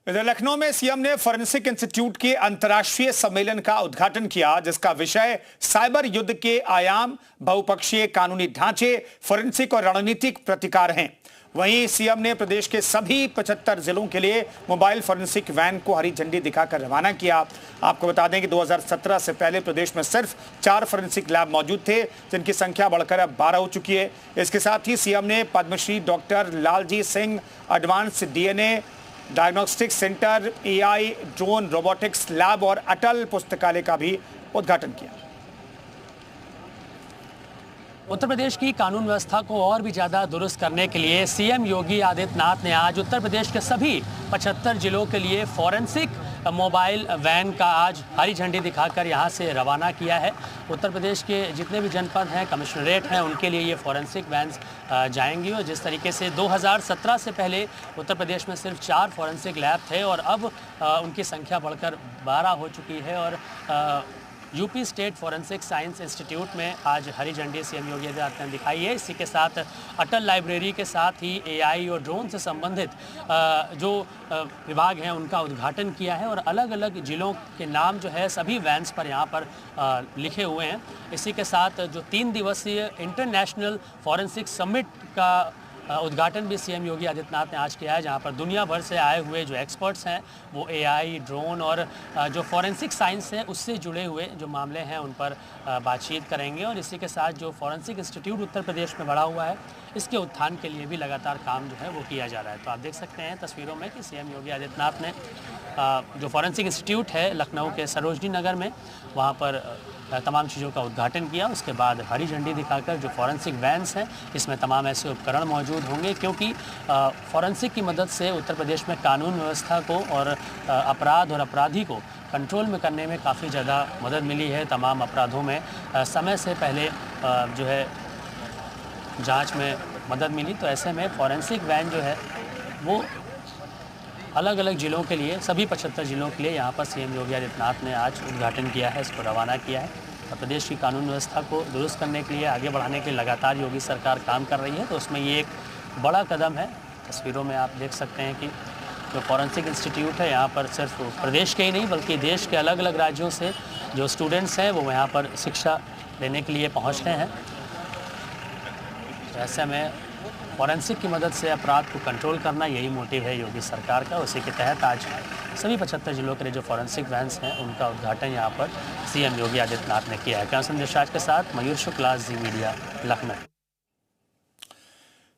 इधर लखनऊ में सीएम ने फॉरेंसिक इंस्टीट्यूट के अंतर्राष्ट्रीय सम्मेलन का उद्घाटन किया, जिसका विषय साइबर युद्ध के आयाम, बहुपक्षीय कानूनी ढांचे, फॉरेंसिक और रणनीतिक प्रतिकार हैं। वहीं सीएम ने प्रदेश के सभी 75 जिलों के लिए मोबाइल फॉरेंसिक वैन को हरी झंडी दिखाकर रवाना किया। आपको बता दें कि 2017 से पहले प्रदेश में सिर्फ 4 फॉरेंसिक लैब मौजूद थे, जिनकी संख्या बढ़कर अब 12 हो चुकी है। इसके साथ ही सीएम ने Padma Shri doctor Lalji Singh advance DNA diagnostic centre, AI, drone, robotics lab और अटल पुस्तकालय का भी उद्घाटन किया। उत्तर प्रदेश की कानून व्यवस्था को और भी ज़्यादा दुरुस्त करने के लिए सीएम योगी आदित्यनाथ ने आज उत्तर प्रदेश के सभी 75 जिलों के लिए फॉरेंसिक मोबाइल वैन का आज हरी झंडी दिखाकर यहां से रवाना किया है। उत्तर प्रदेश के जितने भी जनपद हैं, कमिश्नरेट हैं, उनके लिए ये फॉरेंसिक वैन्स जाएंगी। और जिस तरीके से 2017 से पहले उत्तर प्रदेश में सिर्फ 4 फॉरेंसिक लैब थे और अब उनकी संख्या बढ़कर 12 हो चुकी है। और UP state forensic science institute में आज हरी झंडी सीएम योगी आदित्यनाथ ने दिखाई है। इसी के साथ अटल लाइब्रेरी के साथ ही एआई और ड्रोन से संबंधित जो विभाग हैं उनका उद्घाटन किया है। और अलग अलग जिलों के नाम जो है सभी वैन्स पर यहाँ पर लिखे हुए हैं। इसी के साथ जो 3 दिवसीय इंटरनेशनल फॉरेंसिक समिट का उद्घाटन भी सीएम योगी आदित्यनाथ ने आज किया है, जहां पर दुनिया भर से आए हुए जो एक्सपर्ट्स हैं वो एआई, ड्रोन और जो फॉरेंसिक साइंस है उससे जुड़े हुए जो मामले हैं उन पर बातचीत करेंगे। और इसी के साथ जो फॉरेंसिक इंस्टीट्यूट उत्तर प्रदेश में बढ़ा हुआ है, इसके उत्थान के लिए भी लगातार काम जो है वो किया जा रहा है। तो आप देख सकते हैं तस्वीरों में कि सीएम योगी आदित्यनाथ ने जो फॉरेंसिक इंस्टीट्यूट है लखनऊ के सरोजनी नगर में, वहाँ पर तमाम चीज़ों का उद्घाटन किया। उसके बाद हरी झंडी दिखाकर जो फॉरेंसिक वैन्स हैं, इसमें तमाम ऐसे उपकरण मौजूद होंगे, क्योंकि फॉरेंसिक की मदद से उत्तर प्रदेश में कानून व्यवस्था को और अपराध और अपराधी को कंट्रोल में करने में काफ़ी ज़्यादा मदद मिली है। तमाम अपराधों में समय से पहले जो है जांच में मदद मिली। तो ऐसे में फॉरेंसिक वैन जो है वो अलग अलग जिलों के लिए, सभी 75 जिलों के लिए यहाँ पर सीएम योगी आदित्यनाथ ने आज उद्घाटन किया है, इसको रवाना किया है। और प्रदेश की कानून व्यवस्था को दुरुस्त करने के लिए, आगे बढ़ाने के लिए लगातार योगी सरकार काम कर रही है। तो उसमें ये एक बड़ा कदम है। तस्वीरों में आप देख सकते हैं कि जो फॉरेंसिक इंस्टीट्यूट है, यहाँ पर सिर्फ प्रदेश के ही नहीं बल्कि देश के अलग अलग राज्यों से जो स्टूडेंट्स हैं वो यहाँ पर शिक्षा लेने के लिए पहुँच रहे हैं। ऐसे में फॉरेंसिक की मदद से अपराध को कंट्रोल करना, यही मोटिव है योगी सरकार का। उसी के तहत आज सभी 75 जिलों के लिए जो फॉरेंसिक वैन्स हैं उनका उद्घाटन यहाँ पर सीएम योगी आदित्यनाथ ने किया है। कैमरा संदेश राज के साथ मयूर शुक्ला, जी मीडिया, लखनऊ।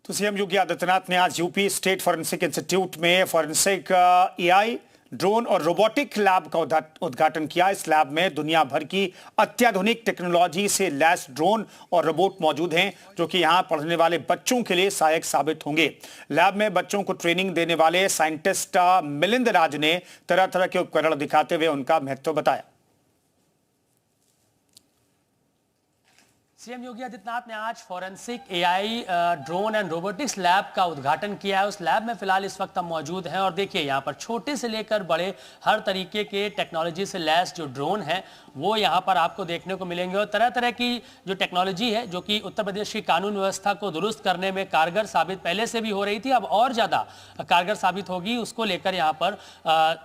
तो सीएम योगी आदित्यनाथ ने आज यूपी स्टेट फॉरेंसिक इंस्टीट्यूट में फॉरेंसिक एआई, ड्रोन और रोबोटिक लैब का उद्घाटन किया। इस लैब में दुनिया भर की अत्याधुनिक टेक्नोलॉजी से लैस ड्रोन और रोबोट मौजूद हैं, जो कि यहां पढ़ने वाले बच्चों के लिए सहायक साबित होंगे। लैब में बच्चों को ट्रेनिंग देने वाले साइंटिस्ट मिलिंद राज ने तरह तरह के उपकरण दिखाते हुए उनका महत्व बताया। सीएम योगी आदित्यनाथ ने आज forensic AI, drone and robotics lab का उद्घाटन किया है। उस लैब में फिलहाल इस वक्त हम मौजूद हैं और देखिए यहाँ पर छोटे से लेकर बड़े हर तरीके के टेक्नोलॉजी से लैस जो ड्रोन है वो यहाँ पर आपको देखने को मिलेंगे। और तरह तरह की जो टेक्नोलॉजी है जो कि उत्तर प्रदेश की कानून व्यवस्था को दुरुस्त करने में कारगर साबित पहले से भी हो रही थी, अब और ज़्यादा कारगर साबित होगी, उसको लेकर यहाँ पर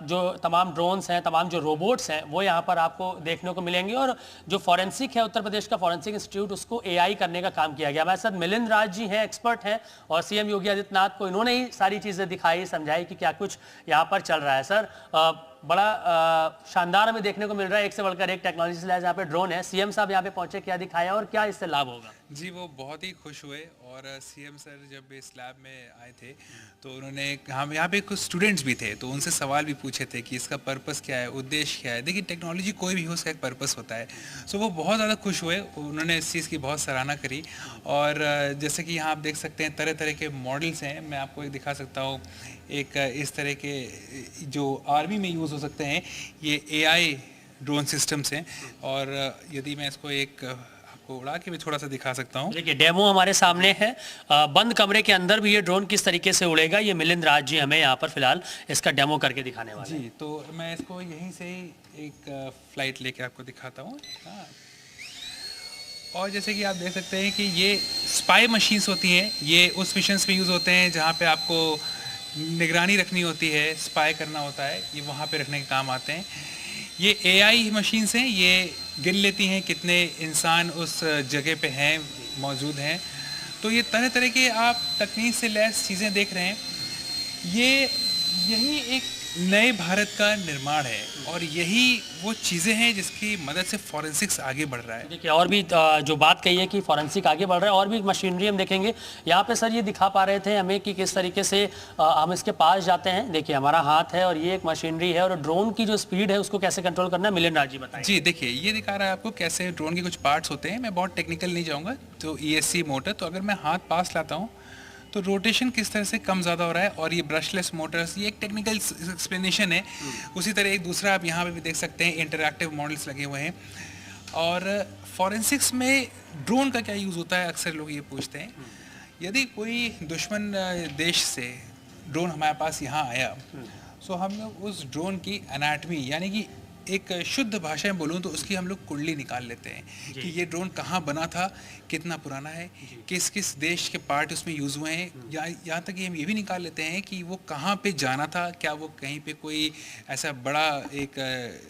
जो तमाम ड्रोन्स हैं, तमाम जो रोबोट्स हैं वो यहाँ पर आपको देखने को मिलेंगे। और जो फॉरेंसिक है, उत्तर प्रदेश का फॉरेंसिक इंस्टीट्यूट, उसको एआई करने का काम किया गया। हमारे साथ मिलिंद राज जी हैं, एक्सपर्ट हैं, और सीएम योगी आदित्यनाथ को इन्होंने ही सारी चीजें दिखाई, समझाई कि क्या कुछ यहाँ पर चल रहा है। सर, बड़ा शानदार हमें देखने को मिल रहा है, एक से बढ़कर एक टेक्नोलॉजी से लैस यहाँ पे ड्रोन है। सीएम साहब यहाँ पे पहुंचे, क्या दिखाया और क्या इससे लाभ होगा? जी, वो बहुत ही खुश हुए। और सीएम सर जब इस लैब में आए थे तो उन्होंने, हम यहाँ पे कुछ स्टूडेंट्स भी थे, तो उनसे सवाल भी पूछे थे कि इसका पर्पस क्या है, उद्देश्य क्या है। देखिए, टेक्नोलॉजी कोई भी हो, उसका एक पर्पस होता है। सो वो बहुत ज़्यादा खुश हुए, उन्होंने इस चीज़ की बहुत सराहना करी। और जैसे कि यहाँ आप देख सकते हैं तरह तरह के मॉडल्स हैं, मैं आपको एक दिखा सकता हूँ। एक इस तरह के जो आर्मी में यूज़ हो सकते हैं, ये एआई ड्रोन सिस्टम्स हैं। और यदि मैं इसको एक उड़ा के भी थोड़ा सा दिखा सकता हूँ। देखिए, डेमो हमारे सामने है। बंद कमरे के अंदर भी ये ड्रोन किस तरीके से उड़ेगा, ये मिलिंद राज जी हमें यहाँ पर फिलहाल इसका डेमो करके दिखाने वाले हैं। जी, तो मैं इसको यहीं से एक फ्लाइट लेके आपको दिखाता हूँ। और जैसे कि आप देख सकते हैं कि ये स्पाई मशीन्स होती हैं, ये उस मिशंस में यूज़ होते हैं जहाँ पे आपको निगरानी रखनी होती है, स्पाई करना होता है, ये वहाँ पे रखने के काम आते हैं। ये एआई मशीन्स हैं, ये गिन लेती हैं कितने इंसान उस जगह पे हैं, मौजूद हैं। तो ये तरह तरह के आप तकनीक से लैस चीज़ें देख रहे हैं। यही एक नए भारत का निर्माण है और यही वो चीज़ें हैं जिसकी मदद से फॉरेंसिक्स आगे बढ़ रहा है। देखिए और भी जो बात कही है कि फॉरेंसिक आगे बढ़ रहा है, और भी मशीनरी हम देखेंगे। यहाँ पे सर ये दिखा पा रहे थे हमें कि किस तरीके से हम इसके पास जाते हैं। देखिए हमारा हाथ है और ये एक मशीनरी है, और ड्रोन की जो स्पीड है उसको कैसे कंट्रोल करना है, मिलिंद राज जी बताएं। जी देखिए, ये दिखा रहा है आपको कैसे ड्रोन के कुछ पार्ट्स होते हैं। मैं बहुत टेक्निकल नहीं जाऊँगा। तो ESC मोटर, तो अगर मैं हाथ पास लाता हूँ तो रोटेशन किस तरह से कम ज़्यादा हो रहा है, और ये ब्रशलेस मोटर्स, ये एक टेक्निकल एक्सप्लेनेशन है। उसी तरह एक दूसरा आप यहाँ पे भी देख सकते हैं, इंटरैक्टिव मॉडल्स लगे हुए हैं। और फॉरेंसिक्स में ड्रोन का क्या यूज़ होता है, अक्सर लोग ये पूछते हैं। यदि कोई दुश्मन देश से ड्रोन हमारे पास यहाँ आया, सो हम लोग उस ड्रोन की एनाटमी, यानी कि एक शुद्ध भाषा में बोलूँ तो उसकी हम लोग कुंडली निकाल लेते हैं कि ये ड्रोन कहाँ बना था, कितना पुराना है, किस किस देश के पार्ट उसमें यूज़ हुए हैं, या यहाँ तक कि हम ये भी निकाल लेते हैं कि वो कहाँ पे जाना था, क्या वो कहीं पे कोई ऐसा बड़ा एक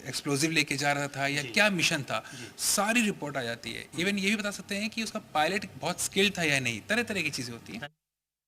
एक्सप्लोजिव लेके जा रहा था या क्या मिशन था। सारी रिपोर्ट आ जाती है। इवन ये भी बता सकते हैं कि उसका पायलट बहुत स्किल्ड था या नहीं। तरह तरह की चीज़ें होती हैं।